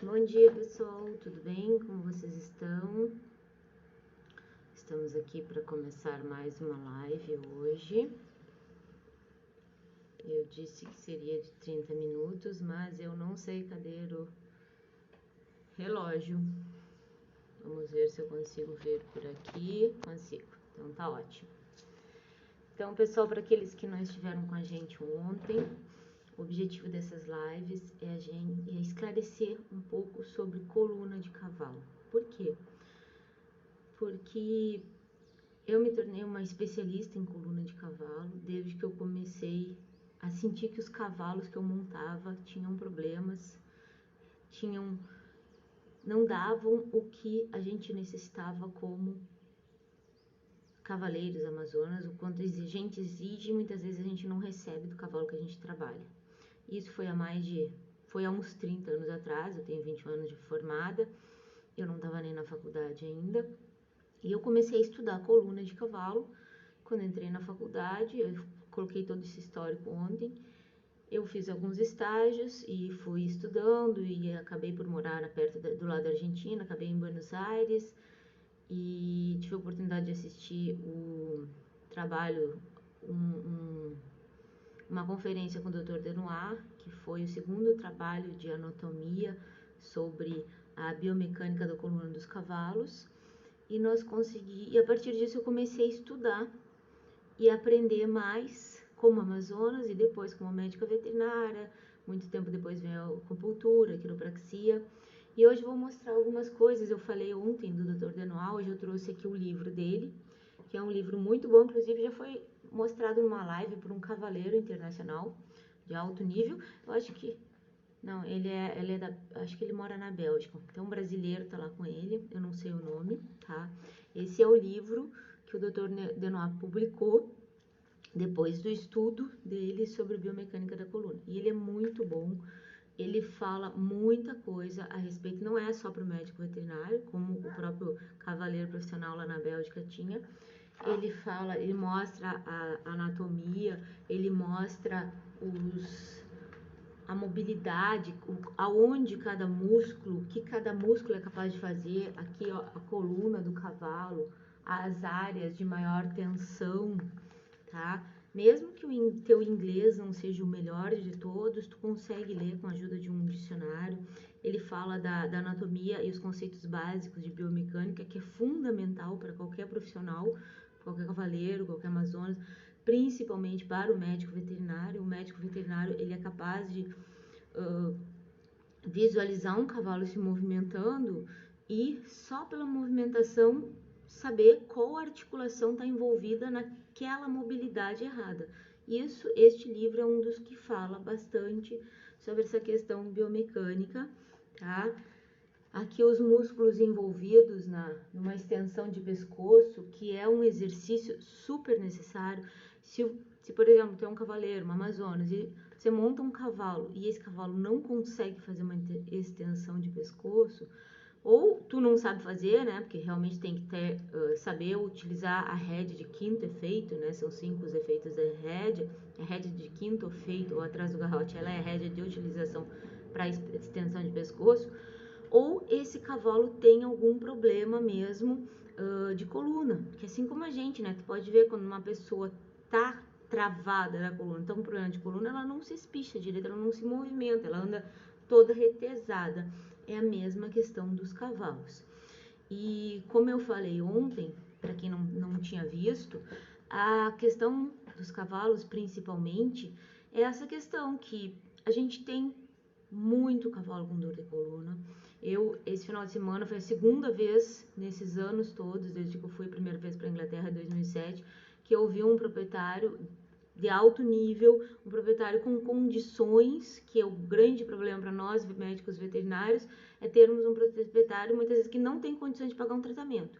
Bom dia, pessoal, tudo bem? Como vocês estão? Estamos aqui para começar mais uma live hoje. Eu disse que seria de 30 minutos, mas eu não sei cadê o relógio. Vamos ver se eu consigo ver por aqui. Consigo, então tá ótimo. Então, pessoal, para aqueles que não estiveram com a gente ontem, o objetivo dessas lives é esclarecer um pouco sobre coluna de cavalo. Por quê? Porque eu me tornei uma especialista em coluna de cavalo desde que eu comecei a sentir que os cavalos que eu montava tinham problemas, não davam o que a gente necessitava como cavaleiros amazonas, o quanto a gente exige, muitas vezes a gente não recebe do cavalo que a gente trabalha. Isso foi há uns 30 anos atrás, eu tenho 21 anos de formada, eu não estava nem na faculdade ainda, e eu comecei a estudar coluna de cavalo. Quando entrei na faculdade, eu coloquei todo esse histórico ontem, eu fiz alguns estágios e fui estudando e acabei por morar perto do lado da Argentina, acabei em Buenos Aires e tive a oportunidade de assistir o trabalho, uma conferência com o Dr. Denoir, que foi o segundo trabalho de anatomia sobre a biomecânica da coluna dos cavalos, e a partir disso eu comecei a estudar e aprender mais como Amazonas e depois como médica veterinária. Muito tempo depois veio a acupuntura, a quiropraxia. E hoje vou mostrar algumas coisas. Eu falei ontem do Dr. Denoir, hoje eu trouxe aqui o livro dele, que é um livro muito bom, inclusive já foi mostrado numa live por um cavaleiro internacional de alto nível. Eu acho que não, acho que ele mora na Bélgica. Então um brasileiro tá lá com ele, eu não sei o nome, tá? Esse é o livro que o Dr. Denoir publicou depois do estudo dele sobre biomecânica da coluna. E ele é muito bom, ele fala muita coisa a respeito, não é só para o médico veterinário, como o próprio cavaleiro profissional lá na Bélgica tinha. Ele mostra a anatomia, ele mostra a mobilidade, aonde cada músculo, o que cada músculo é capaz de fazer. Aqui, ó, a coluna do cavalo, as áreas de maior tensão, tá? Mesmo que o teu inglês não seja o melhor de todos, tu consegue ler com a ajuda de um dicionário. Ele fala da anatomia e os conceitos básicos de biomecânica, que é fundamental para qualquer profissional, qualquer cavaleiro, qualquer amazonas, principalmente para o médico veterinário. O médico veterinário, ele é capaz de visualizar um cavalo se movimentando e só pela movimentação saber qual articulação está envolvida naquela mobilidade errada. Este livro é um dos que fala bastante sobre essa questão biomecânica, tá? Aqui os músculos envolvidos numa extensão de pescoço, que é um exercício super necessário. Se por exemplo, tem um cavaleiro, uma Amazonas, e você monta um cavalo e esse cavalo não consegue fazer uma extensão de pescoço, ou tu não sabe fazer, né? Porque realmente tem que saber utilizar a rédea de quinto efeito, né? São 5 os efeitos da rédea. A rédea de quinto efeito, ou atrás do garrote, ela é a rédea de utilização para extensão de pescoço. Ou esse cavalo tem algum problema mesmo de coluna, que assim como a gente, né? Tu pode ver quando uma pessoa tá travada na coluna, então um problema de coluna, ela não se espicha direito, ela não se movimenta, ela anda toda retesada. É a mesma questão dos cavalos. E como eu falei ontem, para quem não tinha visto, a questão dos cavalos principalmente é essa questão que a gente tem muito cavalo com dor de coluna. Esse final de semana, foi a segunda vez nesses anos todos, desde que eu fui a primeira vez para a Inglaterra em 2007, que eu vi um proprietário de alto nível, um proprietário com condições, que é o grande problema para nós, médicos veterinários, é termos um proprietário, muitas vezes, que não tem condições de pagar um tratamento.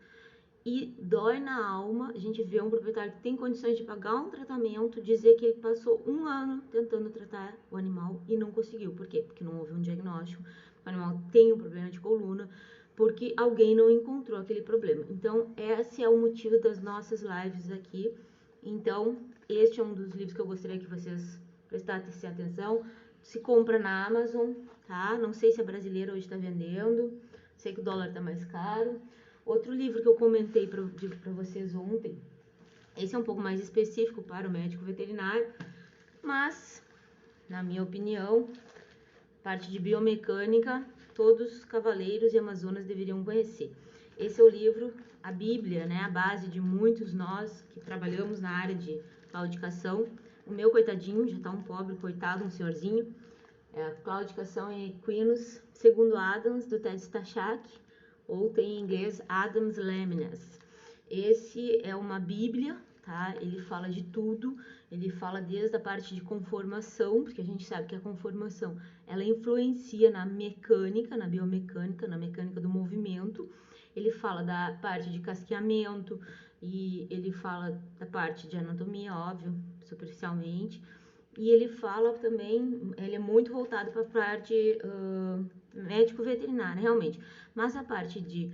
E dói na alma a gente ver um proprietário que tem condições de pagar um tratamento, dizer que ele passou 1 ano tentando tratar o animal e não conseguiu. Por quê? Porque não houve um diagnóstico, o animal tem um problema de coluna, porque alguém não encontrou aquele problema. Então, esse é o motivo das nossas lives aqui. Então, este é um dos livros que eu gostaria que vocês prestassem atenção. se compra na Amazon, tá? Não sei se a brasileira hoje está vendendo, sei que o dólar tá mais caro. Outro livro que eu comentei para vocês ontem, esse é um pouco mais específico para o médico veterinário, mas, na minha opinião, parte de biomecânica, todos os cavaleiros e amazonas deveriam conhecer. Esse é o livro, a Bíblia, né? A base de muitos nós que trabalhamos na área de claudicação. O meu coitadinho, já tá um pobre, coitado, um senhorzinho. É a Claudicação em Equinos, segundo Adams, do Ted Stachak, ou tem em inglês Adams Laminas. Esse é uma bíblia, tá? Ele fala de tudo, ele fala desde a parte de conformação, porque a gente sabe que a conformação, ela influencia na mecânica, na biomecânica, na mecânica do movimento. Ele fala da parte de casqueamento e ele fala da parte de anatomia, óbvio, superficialmente. E ele fala também, ele é muito voltado para a parte médico-veterinária, realmente. Mas a parte de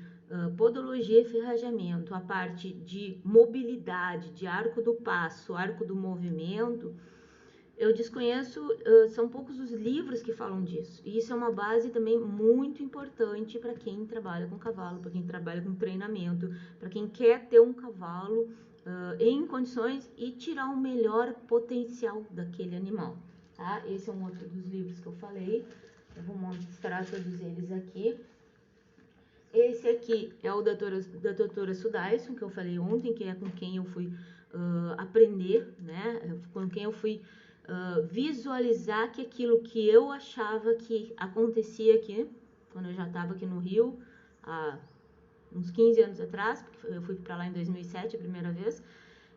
podologia e ferrajamento, a parte de mobilidade, de arco do passo, arco do movimento, eu desconheço, são poucos os livros que falam disso. E isso é uma base também muito importante para quem trabalha com cavalo, para quem trabalha com treinamento, para quem quer ter um cavalo em condições e tirar o melhor potencial daquele animal, tá? Esse é um outro dos livros que eu falei. Eu vou mostrar todos eles aqui. Esse aqui é o da doutora Sudaison, que eu falei ontem, que é com quem eu fui aprender, né? Com quem eu fui visualizar que aquilo que eu achava que acontecia aqui, quando eu já estava aqui no Rio, há uns 15 anos atrás, porque eu fui para lá em 2007 a primeira vez.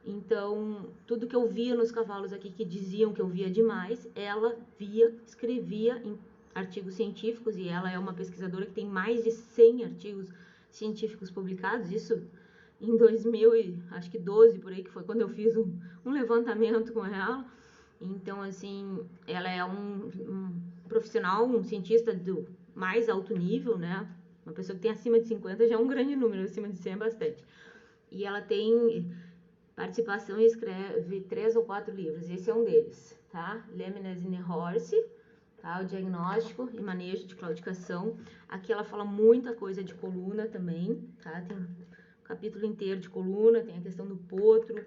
Então, tudo que eu via nos cavalos aqui que diziam que eu via demais, ela via, escrevia em artigos científicos, e ela é uma pesquisadora que tem mais de 100 artigos científicos publicados, isso em 2012, por aí, que foi quando eu fiz um levantamento com ela. Então, assim, ela é um profissional, um cientista do mais alto nível, né? Uma pessoa que tem acima de 50 já é um grande número, acima de 100 é bastante. E ela tem participação e escreve 3 ou 4 livros, esse é um deles, tá? Laminas in the Horse, tá? O diagnóstico e manejo de claudicação. Aqui ela fala muita coisa de coluna também, tá? Tem um capítulo inteiro de coluna, tem a questão do potro.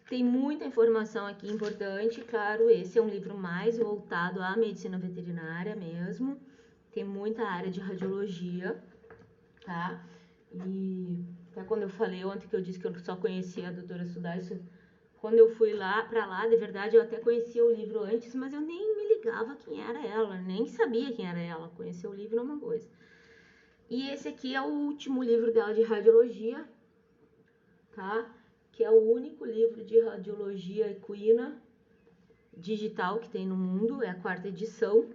Tem muita informação aqui importante, claro, esse é um livro mais voltado à medicina veterinária mesmo. Tem muita área de radiologia, tá? E até quando eu falei ontem que eu disse que eu só conhecia a doutora Sudaison, quando eu fui pra lá, de verdade, eu até conhecia o livro antes, mas eu nem me ligava quem era ela, nem sabia quem era ela. Conhecer o livro é uma coisa. E esse aqui é o último livro dela de radiologia, tá? Que é o único livro de radiologia equina digital que tem no mundo, é a 4ª edição.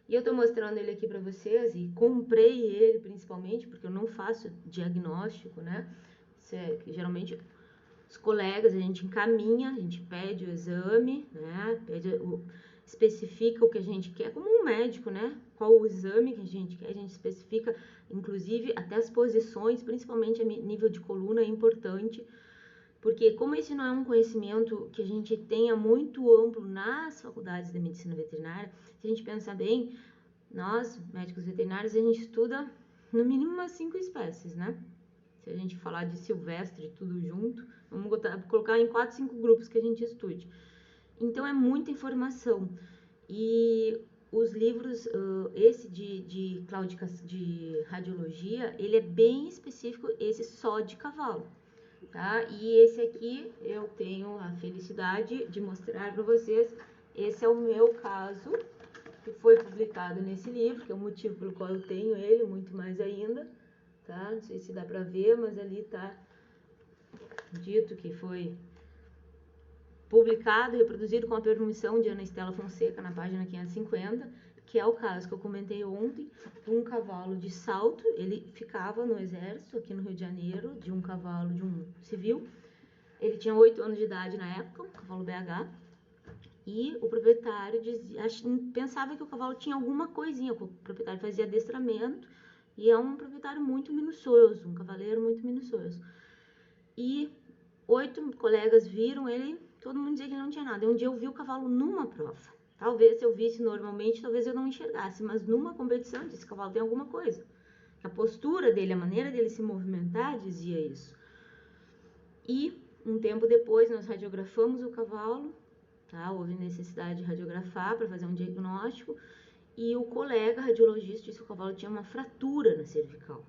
E eu tô mostrando ele aqui pra vocês, e comprei ele principalmente porque eu não faço diagnóstico, né? Geralmente os colegas, a gente encaminha, a gente pede o exame, né? Especifica o que a gente quer, como um médico, né? Qual o exame que a gente quer, a gente especifica, inclusive até as posições, principalmente a nível de coluna, é importante, porque como esse não é um conhecimento que a gente tenha muito amplo nas faculdades de medicina veterinária, se a gente pensar bem, nós, médicos veterinários, a gente estuda no mínimo umas 5 espécies, né? Se a gente falar de silvestre, tudo junto, vamos colocar em 4, 5 grupos que a gente estude. Então, é muita informação. E os livros, esse de radiologia, ele é bem específico, esse só de cavalo, tá? E esse aqui, eu tenho a felicidade de mostrar para vocês, esse é o meu caso, que foi publicado nesse livro, que é o motivo pelo qual eu tenho ele, muito mais ainda, tá? Não sei se dá pra ver, mas ali tá dito que foi publicado e reproduzido com a permissão de Ana Estela Fonseca na página 550, que é o caso que eu comentei ontem, de um cavalo de salto. Ele ficava no exército aqui no Rio de Janeiro, de um cavalo de um civil. Ele tinha 8 anos de idade na época, um cavalo BH, e o proprietário pensava que o cavalo tinha alguma coisinha. O proprietário fazia adestramento e é um proprietário muito minucioso, um cavaleiro muito minucioso. E 8 colegas viram ele, todo mundo dizia que ele não tinha nada. E um dia eu vi o cavalo numa prova. Talvez se eu visse normalmente, talvez eu não enxergasse, mas numa competição esse cavalo tem alguma coisa. A postura dele, a maneira dele se movimentar dizia isso. E um tempo depois nós radiografamos o cavalo, tá? Houve necessidade de radiografar para fazer um diagnóstico, e o colega radiologista disse que o cavalo tinha uma fratura na cervical.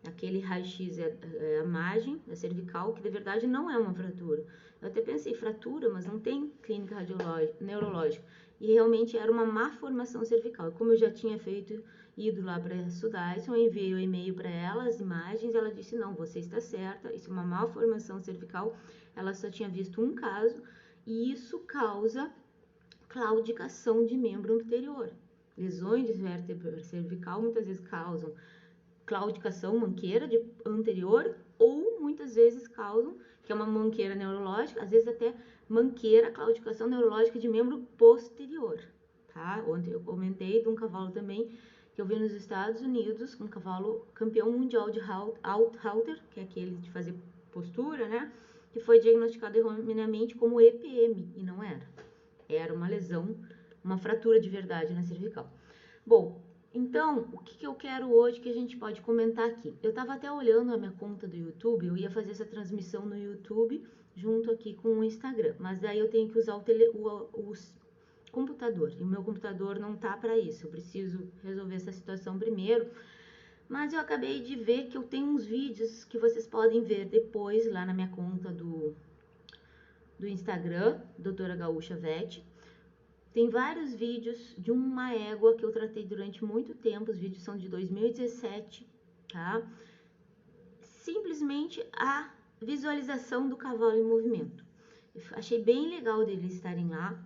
Aquele raio-x é a margem da cervical, que de verdade não é uma fratura. Eu até pensei, fratura, mas não tem clínica neurológica. E realmente era uma má formação cervical. E como eu já tinha ido lá para estudar isso, eu enviei o e-mail para ela, as imagens, e ela disse, não, você está certa, isso é uma má formação cervical. Ela só tinha visto um caso, e isso causa claudicação de membro anterior. Lesões de vértebra cervical muitas vezes causam claudicação, manqueira anterior, ou muitas vezes causam, que é uma manqueira neurológica, às vezes até manqueira, claudicação neurológica de membro posterior, tá? Ontem eu comentei de um cavalo também que eu vi nos Estados Unidos, um cavalo campeão mundial de halter, que é aquele de fazer postura, né? Que foi diagnosticado erroneamente como EPM, e não era. Era uma lesão, uma fratura de verdade na cervical. Bom, então, o que eu quero hoje que a gente pode comentar aqui? Eu estava até olhando a minha conta do YouTube, eu ia fazer essa transmissão no YouTube junto aqui com o Instagram, mas daí eu tenho que usar o computador, e o meu computador não tá para isso, eu preciso resolver essa situação primeiro. Mas eu acabei de ver que eu tenho uns vídeos que vocês podem ver depois lá na minha conta do Instagram, Doutora Gaúcha Vet. Tem vários vídeos de uma égua que eu tratei durante muito tempo, os vídeos são de 2017, tá? Simplesmente a visualização do cavalo em movimento. Eu achei bem legal deles estarem lá,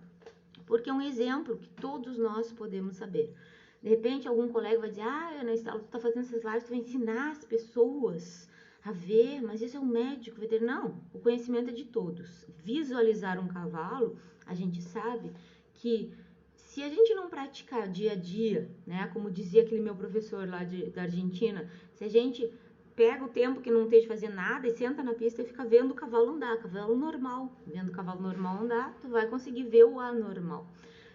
porque é um exemplo que todos nós podemos saber. De repente, algum colega vai dizer, Ana Estela, tu tá fazendo essas lives, tu vai ensinar as pessoas a ver, mas isso é um médico veterinário. Não, o conhecimento é de todos. Visualizar um cavalo, a gente sabe que se a gente não praticar dia a dia, né, como dizia aquele meu professor lá da Argentina, se a gente pega o tempo que não tem de fazer nada e senta na pista e fica vendo o cavalo andar, cavalo normal, vendo o cavalo normal andar, tu vai conseguir ver o anormal.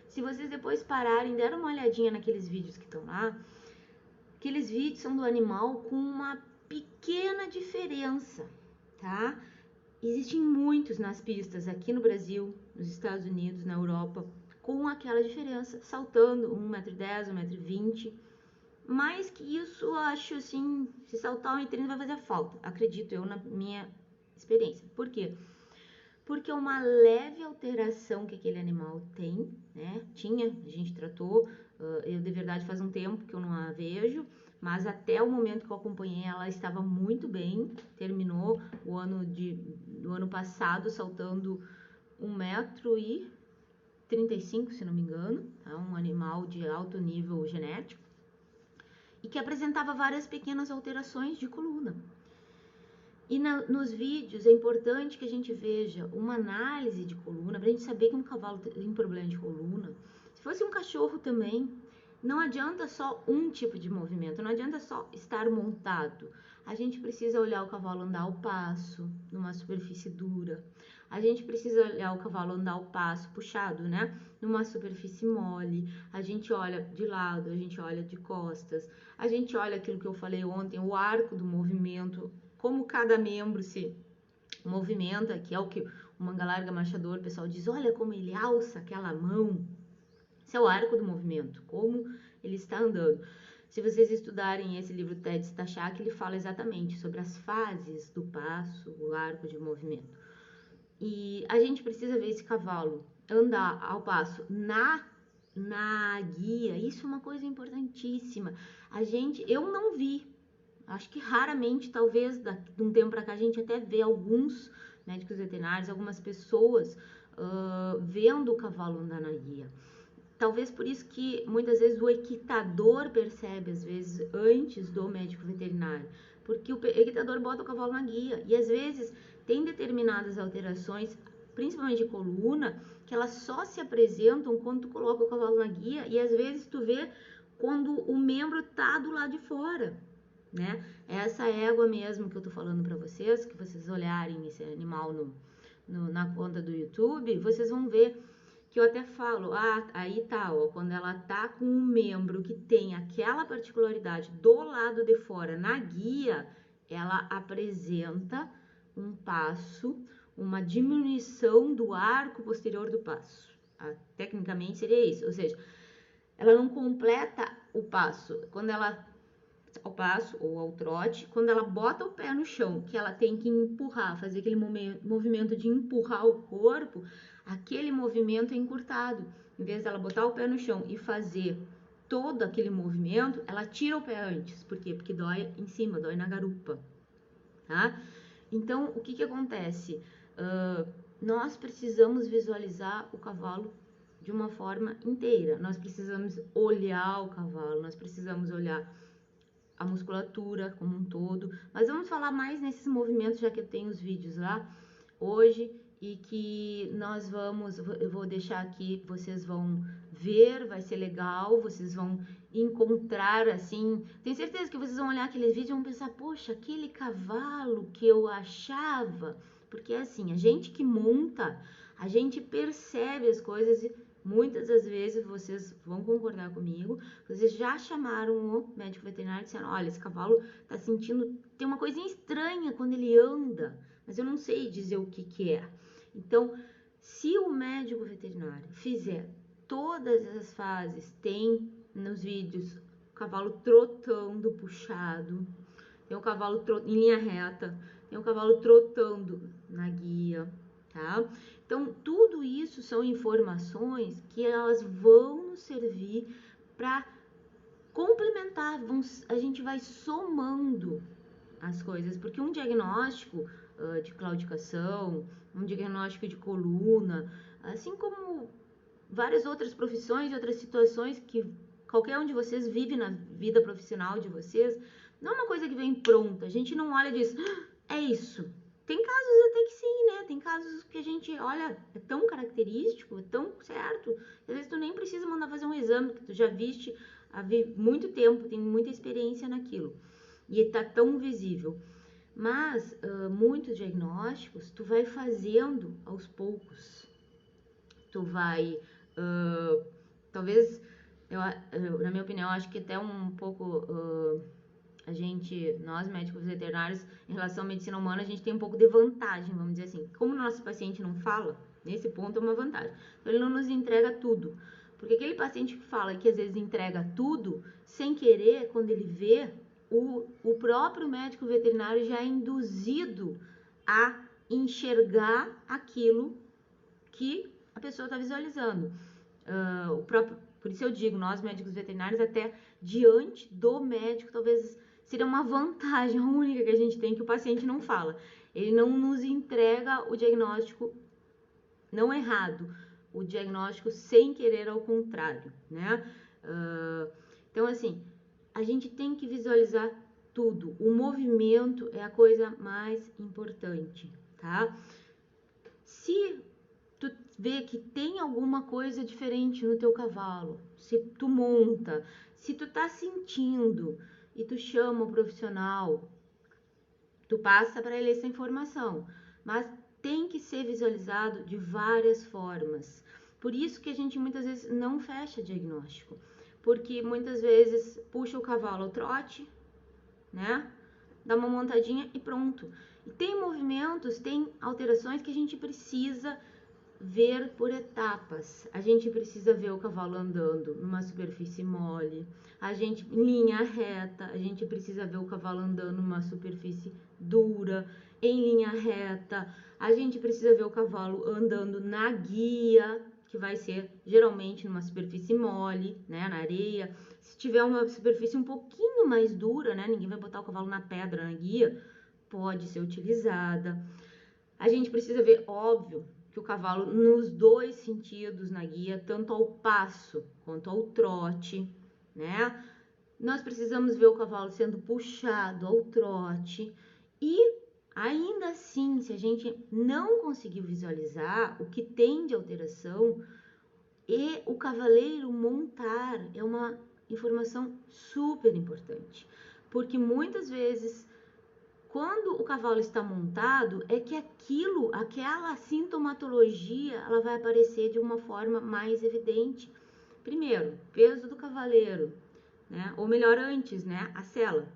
Se vocês depois pararem, deram uma olhadinha naqueles vídeos que estão lá, aqueles vídeos são do animal com uma pequena diferença, tá? Existem muitos nas pistas aqui no Brasil, nos Estados Unidos, na Europa, com aquela diferença, saltando 1,10 m, 1,20 m. Mais que isso, eu acho assim, se saltar 1,30 m vai fazer falta, acredito eu, na minha experiência. Por quê? Porque é uma leve alteração que aquele animal tem, né? A gente tratou, eu de verdade faz um tempo que eu não a vejo, mas até o momento que eu acompanhei ela estava muito bem, terminou do ano passado saltando 1,35 m, se não me engano, tá? Um animal de alto nível genético e que apresentava várias pequenas alterações de coluna. E nos vídeos é importante que a gente veja uma análise de coluna, para a gente saber que um cavalo tem problema de coluna. Se fosse um cachorro também, não adianta só um tipo de movimento, não adianta só estar montado. A gente precisa olhar o cavalo andar ao passo, numa superfície dura. A gente precisa olhar o cavalo andar ao passo, puxado, né? Numa superfície mole. A gente olha de lado, a gente olha de costas. A gente olha aquilo que eu falei ontem, o arco do movimento, como cada membro se movimenta, que é o que o manga larga marchador, o pessoal diz, olha como ele alça aquela mão. Esse é o arco do movimento, como ele está andando. Se vocês estudarem esse livro do Ted Stachak, ele fala exatamente sobre as fases do passo, o arco de movimento. E a gente precisa ver esse cavalo andar ao passo na guia. Isso é uma coisa importantíssima. Eu não vi. Acho que raramente, talvez, de um tempo para cá, a gente até vê alguns médicos veterinários, algumas pessoas vendo o cavalo andar na guia. Talvez por isso que muitas vezes o equitador percebe, às vezes, antes do médico veterinário. Porque o equitador bota o cavalo na guia. E às vezes tem determinadas alterações, principalmente de coluna, que elas só se apresentam quando tu coloca o cavalo na guia. E às vezes tu vê quando o membro tá do lado de fora, né? Essa égua mesmo que eu tô falando para vocês, que vocês olharem esse animal na conta do YouTube, vocês vão ver que eu até falo, aí tá, ó, quando ela tá com um membro que tem aquela particularidade do lado de fora na guia, ela apresenta um passo, uma diminuição do arco posterior do passo. Tecnicamente seria isso, ou seja, ela não completa o passo. Quando ela ao passo ou ao trote, quando ela bota o pé no chão, que ela tem que empurrar, fazer aquele movimento de empurrar o corpo, aquele movimento é encurtado. Em vez dela botar o pé no chão e fazer todo aquele movimento, ela tira o pé antes. Por quê? Porque dói em cima, dói na garupa, tá? Então, o que acontece? Nós precisamos visualizar o cavalo de uma forma inteira. Nós precisamos olhar o cavalo, nós precisamos olhar a musculatura como um todo, mas vamos falar mais nesses movimentos, já que eu tenho os vídeos lá hoje e que eu vou deixar aqui, vocês vão ver, vai ser legal, vocês vão encontrar assim, tenho certeza que vocês vão olhar aquele vídeo e vão pensar, poxa, aquele cavalo que eu achava, porque assim, a gente que monta, a gente percebe as coisas e muitas das vezes vocês vão concordar comigo, vocês já chamaram o médico veterinário e disseram, olha, esse cavalo tá sentindo, tem uma coisinha estranha quando ele anda, mas eu não sei dizer o que é. Então, se o médico veterinário fizer todas essas fases, tem nos vídeos o cavalo trotando puxado, tem o cavalo em linha reta, tem o cavalo trotando na guia, tá? Então, tudo isso são informações que elas vão nos servir para complementar, a gente vai somando as coisas, porque um diagnóstico de claudicação, um diagnóstico de coluna, assim como várias outras profissões e outras situações que qualquer um de vocês vive na vida profissional de vocês, não é uma coisa que vem pronta, a gente não olha e diz, é isso. Tem casos até que sim, né? Tem casos que a gente olha, é tão característico, é tão certo, às vezes tu nem precisa mandar fazer um exame, que tu já viste há muito tempo, tem muita experiência naquilo, e tá tão visível. Mas muitos diagnósticos tu vai fazendo aos poucos, tu vai, talvez, na minha opinião, acho que até um pouco nós médicos veterinários, em relação à medicina humana, a gente tem um pouco de vantagem, vamos dizer assim. Como o nosso paciente não fala, nesse ponto é uma vantagem. Então, ele não nos entrega tudo. Porque aquele paciente que fala que às vezes entrega tudo, sem querer, quando ele vê, o próprio médico veterinário já é induzido a enxergar aquilo que a pessoa está visualizando. Por isso eu digo, nós médicos veterinários, até diante do médico, talvez seria uma vantagem única que a gente tem, que o paciente não fala. Ele não nos entrega o diagnóstico não errado, o diagnóstico sem querer, ao contrário, né? Então, assim, a gente tem que visualizar tudo. O movimento é a coisa mais importante, tá? Se tu vê que tem alguma coisa diferente no teu cavalo, se tu monta, se tu tá sentindo e tu chama o profissional, tu passa para ele essa informação, mas tem que ser visualizado de várias formas. Por isso que a gente muitas vezes não fecha diagnóstico, porque muitas vezes puxa o cavalo ao trote, né? Dá uma montadinha e pronto. E tem movimentos, tem alterações que a gente precisa ver por etapas. A gente precisa ver o cavalo andando numa superfície mole, em linha reta, a gente precisa ver o cavalo andando numa superfície dura, em linha reta, a gente precisa ver o cavalo andando na guia, que vai ser geralmente numa superfície mole, né, na areia. Se tiver uma superfície um pouquinho mais dura, né, ninguém vai botar o cavalo na pedra na guia, pode ser utilizada. A gente precisa ver, óbvio, que o cavalo nos dois sentidos na guia, tanto ao passo quanto ao trote, né? Nós precisamos ver o cavalo sendo puxado ao trote e ainda assim, se a gente não conseguir visualizar o que tem de alteração, e o cavaleiro montar é uma informação super importante, porque muitas vezes Quando o cavalo está montado, é que aquela sintomatologia, ela vai aparecer de uma forma mais evidente. Primeiro, peso do cavaleiro, né? Ou melhor, antes, né? A sela.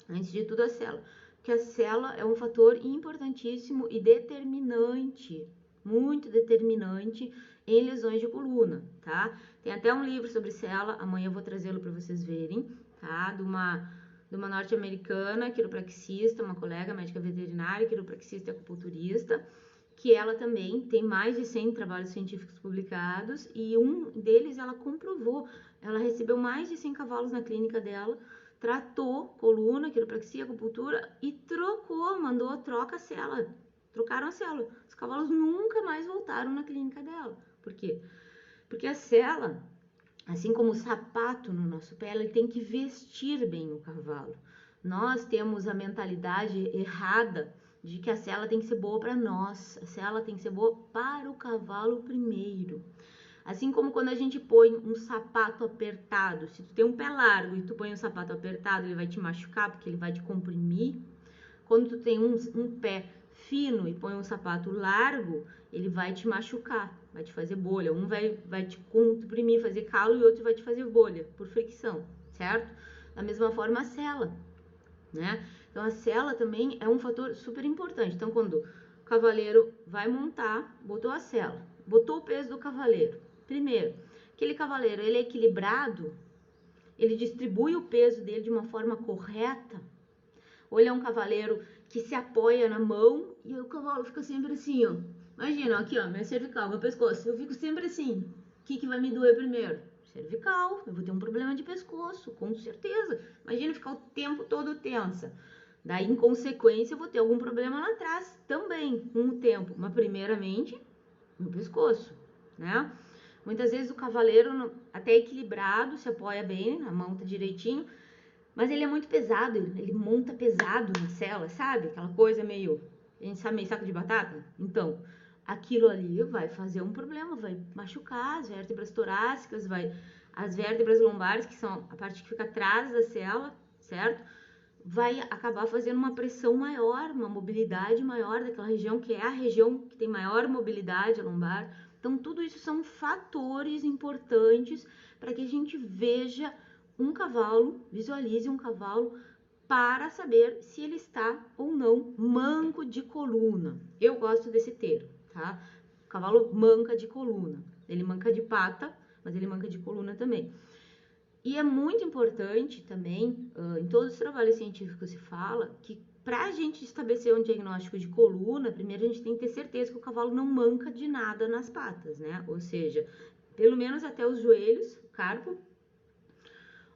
Antes de tudo, a sela. Porque a sela é um fator importantíssimo e determinante, muito determinante em lesões de coluna, tá? Tem até um livro sobre sela, amanhã eu vou trazê-lo para vocês verem, tá? De uma norte-americana, quiropraxista, uma colega médica veterinária, quiropraxista e acupunturista, que ela também tem mais de 100 trabalhos científicos publicados e um deles ela comprovou, ela recebeu mais de 100 cavalos na clínica dela, tratou coluna, quiropraxia, acupuntura e troca a sela, trocaram a sela. Os cavalos nunca mais voltaram na clínica dela. Por quê? Porque a sela, assim como o sapato no nosso pé, ele tem que vestir bem o cavalo. Nós temos a mentalidade errada de que a sela tem que ser boa para nós, a sela tem que ser boa para o cavalo primeiro. Assim como quando a gente põe um sapato apertado, se tu tem um pé largo e tu põe um sapato apertado, ele vai te machucar porque ele vai te comprimir. Quando tu tem um pé fino e põe um sapato largo, ele vai te machucar, vai te fazer bolha. Um vai te comprimir, fazer calo e o outro vai te fazer bolha, por fricção, certo? Da mesma forma a sela, né? Então a sela também é um fator super importante. Então quando o cavaleiro vai montar, botou a sela, botou o peso do cavaleiro. Primeiro, aquele cavaleiro, ele é equilibrado, ele distribui o peso dele de uma forma correta, ou ele é um cavaleiro que se apoia na mão e o cavalo fica sempre assim, ó. Imagina, aqui, ó, minha cervical, meu pescoço, eu fico sempre assim. O que vai me doer primeiro? Cervical, eu vou ter um problema de pescoço, com certeza. Imagina ficar o tempo todo tensa. Daí, em consequência, eu vou ter algum problema lá atrás também, com o tempo. Mas, primeiramente, no pescoço, né? Muitas vezes o cavaleiro, até equilibrado, se apoia bem, a mão tá direitinho, mas ele é muito pesado, ele monta pesado na sela, sabe? Aquela coisa meio, a gente sabe, meio saco de batata. Então, aquilo ali vai fazer um problema, vai machucar as vértebras torácicas, as vértebras lombares, que são a parte que fica atrás da sela, certo? Vai acabar fazendo uma pressão maior, uma mobilidade maior daquela região, que é a região que tem maior mobilidade lombar. Então, tudo isso são fatores importantes para que a gente veja um cavalo, visualize um cavalo para saber se ele está ou não manco de coluna. Eu gosto desse termo, tá? O cavalo manca de coluna. Ele manca de pata, mas ele manca de coluna também. E é muito importante também, em todos os trabalhos científicos se fala, que para a gente estabelecer um diagnóstico de coluna, primeiro a gente tem que ter certeza que o cavalo não manca de nada nas patas, né? Ou seja, pelo menos até os joelhos, o carpo,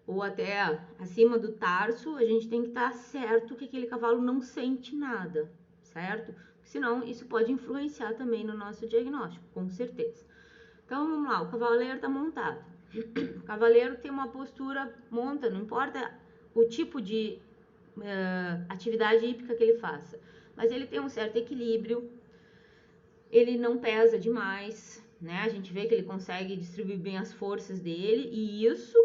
ou até acima do tarso, a gente tem que estar certo que aquele cavalo não sente nada, certo? Senão isso pode influenciar também no nosso diagnóstico, com certeza. Então vamos lá, o cavaleiro está montado. O cavaleiro tem uma postura, monta, não importa o tipo de atividade hípica que ele faça, mas ele tem um certo equilíbrio, ele não pesa demais, né? A gente vê que ele consegue distribuir bem as forças dele, e isso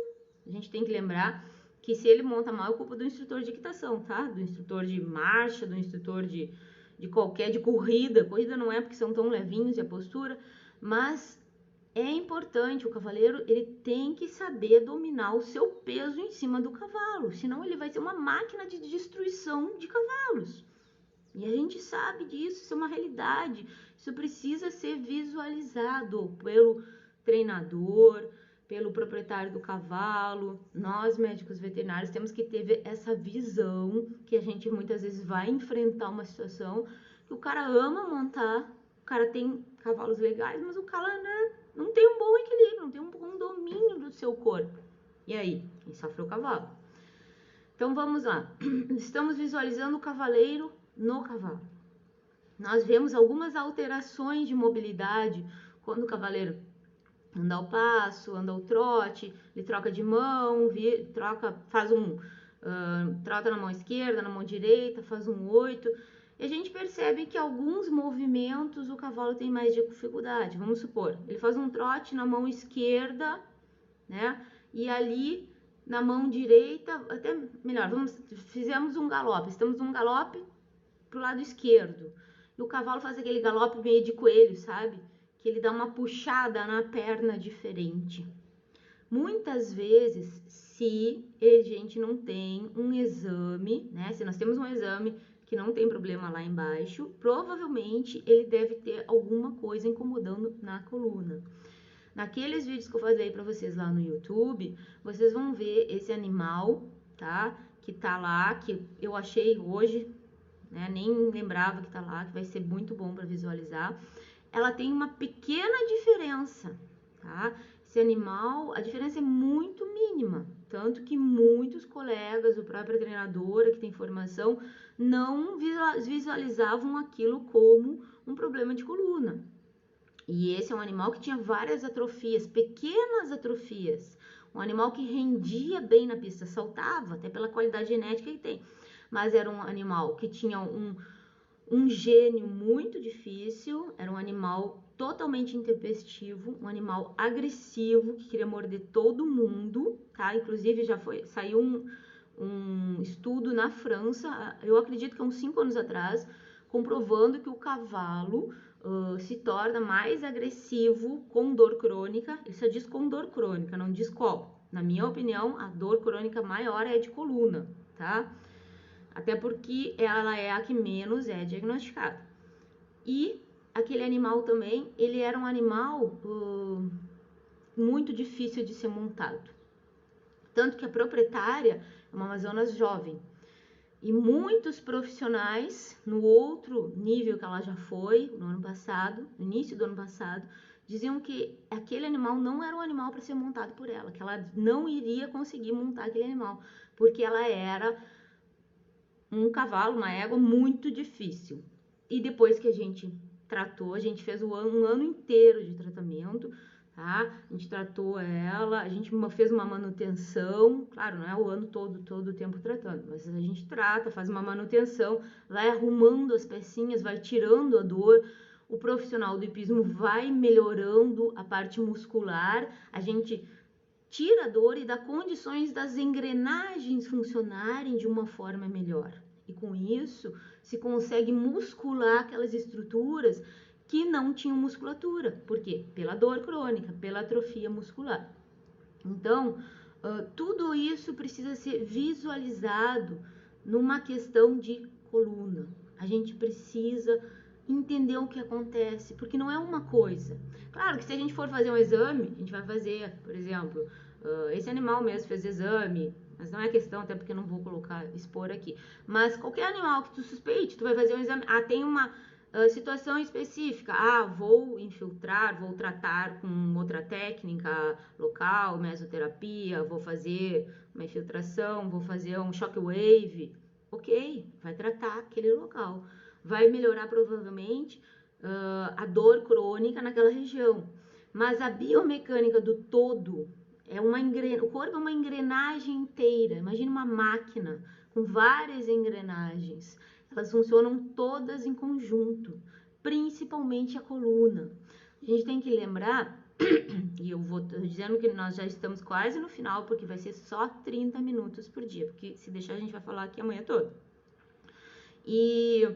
a gente tem que lembrar que se ele monta mal é culpa do instrutor de equitação, tá? Do instrutor de marcha, do instrutor de qualquer, de corrida. Corrida não é porque são tão levinhos e a postura, mas é importante, o cavaleiro, ele tem que saber dominar o seu peso em cima do cavalo, senão ele vai ser uma máquina de destruição de cavalos. E a gente sabe disso, isso é uma realidade, isso precisa ser visualizado pelo treinador, pelo proprietário do cavalo. Nós, médicos veterinários, temos que ter essa visão, que a gente muitas vezes vai enfrentar uma situação que o cara ama montar, o cara tem cavalos legais, mas o cara, né, não tem um bom equilíbrio, não tem um bom domínio do seu corpo. E aí? Quem sofre é o cavalo. Então vamos lá. Estamos visualizando o cavaleiro no cavalo. Nós vemos algumas alterações de mobilidade quando o cavaleiro anda ao passo, anda ao trote, ele troca de mão, faz trota na mão esquerda, na mão direita, faz um 8. E a gente percebe que alguns movimentos o cavalo tem mais dificuldade. Vamos supor, ele faz um trote na mão esquerda, né? E ali na mão direita, até melhor, fizemos um galope, estamos num galope pro lado esquerdo, e o cavalo faz aquele galope meio de coelho, sabe? Que ele dá uma puxada na perna diferente. Muitas vezes, se a gente não tem um exame, né? Se nós temos um exame que não tem problema lá embaixo, provavelmente ele deve ter alguma coisa incomodando na coluna. Naqueles vídeos que eu falei para vocês lá no YouTube, vocês vão ver esse animal, tá? Que tá lá, que eu achei hoje, né? Nem lembrava que tá lá, que vai ser muito bom para visualizar. Ela tem uma pequena diferença, tá? Esse animal, a diferença é muito mínima, tanto que muitos colegas, o próprio treinadora que tem formação, não visualizavam aquilo como um problema de coluna. E esse é um animal que tinha várias atrofias, pequenas atrofias. Um animal que rendia bem na pista, saltava, até pela qualidade genética que tem. Mas era um animal que tinha um gênio muito difícil, era um animal totalmente intempestivo, um animal agressivo, que queria morder todo mundo, tá? Inclusive saiu um estudo na França, eu acredito que há uns 5 anos atrás, comprovando que o cavalo se torna mais agressivo com dor crônica. Ele só diz com dor crônica, não diz qual. Na minha opinião, a dor crônica maior é de coluna, tá? Até porque ela é a que menos é diagnosticada. E aquele animal também, ele era um animal muito difícil de ser montado. Tanto que a proprietária é uma Amazonas jovem. E muitos profissionais, no outro nível que ela já foi, no ano passado, no início do ano passado, diziam que aquele animal não era um animal para ser montado por ela, que ela não iria conseguir montar aquele animal, porque ela era um cavalo, uma égua muito difícil. E depois que a gente tratou, a gente fez um ano inteiro de tratamento, tá? A gente tratou ela, a gente fez uma manutenção, claro, não é o ano todo o tempo tratando, mas a gente trata, faz uma manutenção, vai arrumando as pecinhas, vai tirando a dor, o profissional do hipismo vai melhorando a parte muscular, a gente tira a dor e dá condições das engrenagens funcionarem de uma forma melhor. E com isso, se consegue muscular aquelas estruturas que não tinham musculatura. Por quê? Pela dor crônica, pela atrofia muscular. Então, tudo isso precisa ser visualizado numa questão de coluna. A gente precisa entender o que acontece, porque não é uma coisa. Claro que se a gente for fazer um exame, a gente vai fazer, por exemplo, esse animal mesmo fez exame, mas não é questão, até porque eu não vou expor aqui. Mas qualquer animal que tu suspeite, tu vai fazer um exame, tem uma situação específica, vou infiltrar, vou tratar com outra técnica local, mesoterapia, vou fazer uma infiltração, vou fazer um shockwave, ok, vai tratar aquele local, vai melhorar provavelmente a dor crônica naquela região, mas a biomecânica do todo o corpo é uma engrenagem inteira. Imagina uma máquina com várias engrenagens. Elas funcionam todas em conjunto, principalmente a coluna. A gente tem que lembrar, e eu vou dizendo que nós já estamos quase no final, porque vai ser só 30 minutos por dia, porque se deixar a gente vai falar aqui amanhã toda. E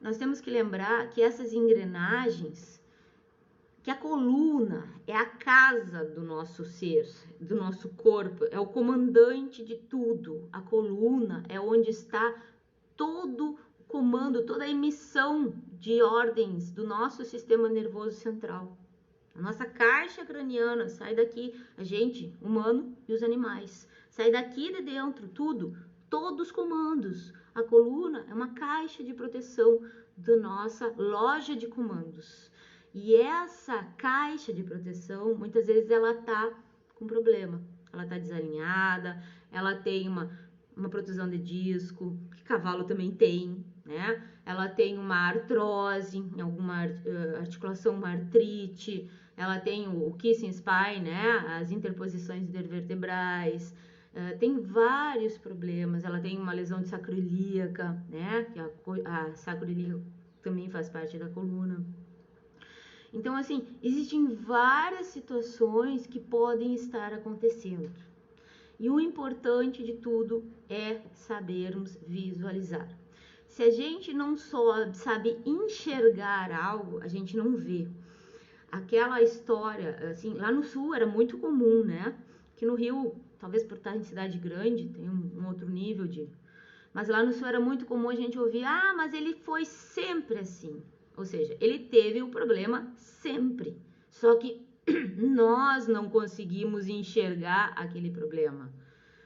nós temos que lembrar que essas engrenagens, que a coluna é a casa do nosso ser, do nosso corpo, é o comandante de tudo. A coluna é onde está todo o comando, toda a emissão de ordens do nosso sistema nervoso central. A nossa caixa craniana sai daqui, a gente, humano e os animais, sai daqui de dentro, todos os comandos. A coluna é uma caixa de proteção da nossa loja de comandos. E essa caixa de proteção, muitas vezes ela tá com problema. Ela tá desalinhada, ela tem uma protusão de disco, que cavalo também tem, né? Ela tem uma artrose em alguma articulação, uma artrite, ela tem o kissing spine, né? As interposições intervertebrais, tem vários problemas. Ela tem uma lesão de sacroiliaca, né? Que a sacroiliaca também faz parte da coluna. Então, assim, existem várias situações que podem estar acontecendo. E o importante de tudo é sabermos visualizar. Se a gente não só sabe enxergar algo, a gente não vê. Aquela história, assim, lá no sul era muito comum, né? Que no Rio, talvez por estar em cidade grande, tem um outro nível de... Mas lá no sul era muito comum a gente ouvir, ah, mas ele foi sempre assim. Ou seja, ele teve o problema sempre. Só que nós não conseguimos enxergar aquele problema.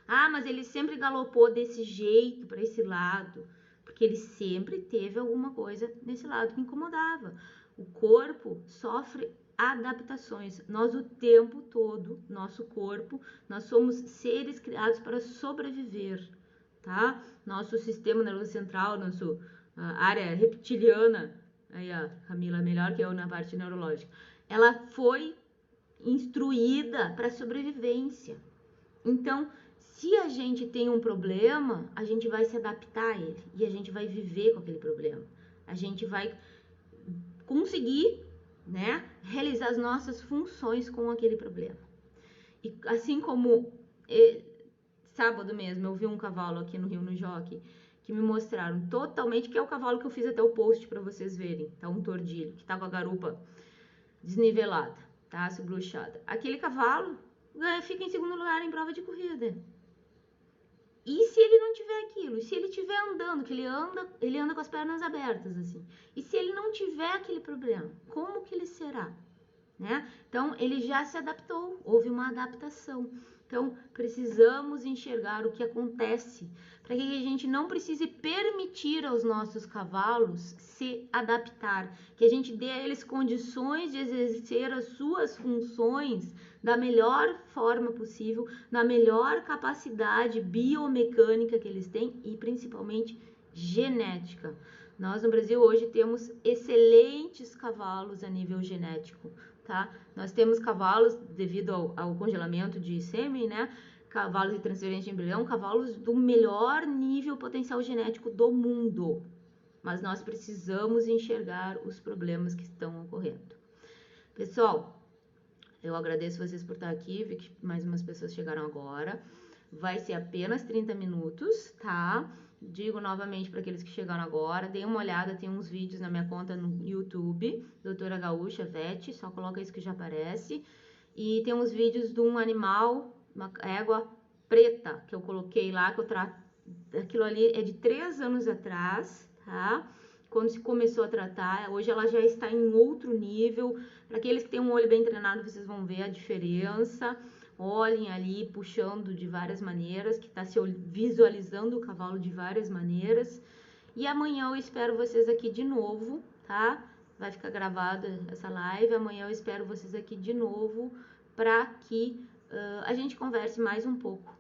Ah, mas ele sempre galopou desse jeito, para esse lado. Porque ele sempre teve alguma coisa nesse lado que incomodava. O corpo sofre adaptações. Nós o tempo todo, nosso corpo, nós somos seres criados para sobreviver, tá? Nosso sistema nervoso central, nossa área reptiliana, aí a Camila melhor que eu na parte neurológica, ela foi instruída para sobrevivência. Então, se a gente tem um problema, a gente vai se adaptar a ele e a gente vai viver com aquele problema. A gente vai conseguir, né, realizar as nossas funções com aquele problema. E assim como sábado mesmo eu vi um cavalo aqui no Rio, no Jockey, que me mostraram totalmente, que é o cavalo que eu fiz até o post para vocês verem, tá? Um tordilho, que tá com a garupa desnivelada, tá? Subluxada. Aquele cavalo fica em segundo lugar em prova de corrida. E se ele não tiver aquilo? E se ele estiver andando, que ele anda com as pernas abertas, assim. E se ele não tiver aquele problema, como que ele será? Né? Então, ele já se adaptou, houve uma adaptação. Então, precisamos enxergar o que acontece, para que a gente não precise permitir aos nossos cavalos se adaptar, que a gente dê a eles condições de exercer as suas funções da melhor forma possível, na melhor capacidade biomecânica que eles têm e principalmente genética. Nós no Brasil hoje temos excelentes cavalos a nível genético, tá? Nós temos cavalos, devido ao congelamento de sêmen, né? Cavalos de transferência de embrião, cavalos do melhor nível potencial genético do mundo. Mas nós precisamos enxergar os problemas que estão ocorrendo. Pessoal, eu agradeço vocês por estar aqui, vi que mais umas pessoas chegaram agora. Vai ser apenas 30 minutos, tá? Digo novamente para aqueles que chegaram agora, deem uma olhada, tem uns vídeos na minha conta no YouTube, Doutora Gaúcha Vet, só coloca isso que já aparece. E tem uns vídeos de um animal, uma égua preta, que eu coloquei lá, que eu aquilo ali é de 3 anos atrás, tá? Quando se começou a tratar, hoje ela já está em outro nível. Para aqueles que têm um olho bem treinado, vocês vão ver a diferença. Olhem ali, puxando de várias maneiras, que está se visualizando o cavalo de várias maneiras. E amanhã eu espero vocês aqui de novo, tá? Vai ficar gravada essa live. Amanhã eu espero vocês aqui de novo para que a gente converse mais um pouco,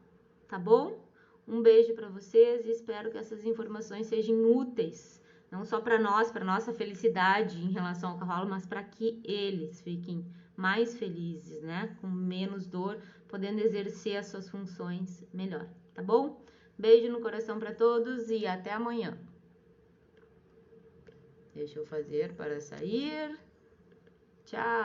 tá bom? Um beijo para vocês e espero que essas informações sejam úteis. Não só para nós, para nossa felicidade em relação ao cavalo, mas para que eles fiquem mais felizes, né? Com menos dor, podendo exercer as suas funções melhor, tá bom? Beijo no coração para todos e até amanhã. Deixa eu fazer para sair. Tchau!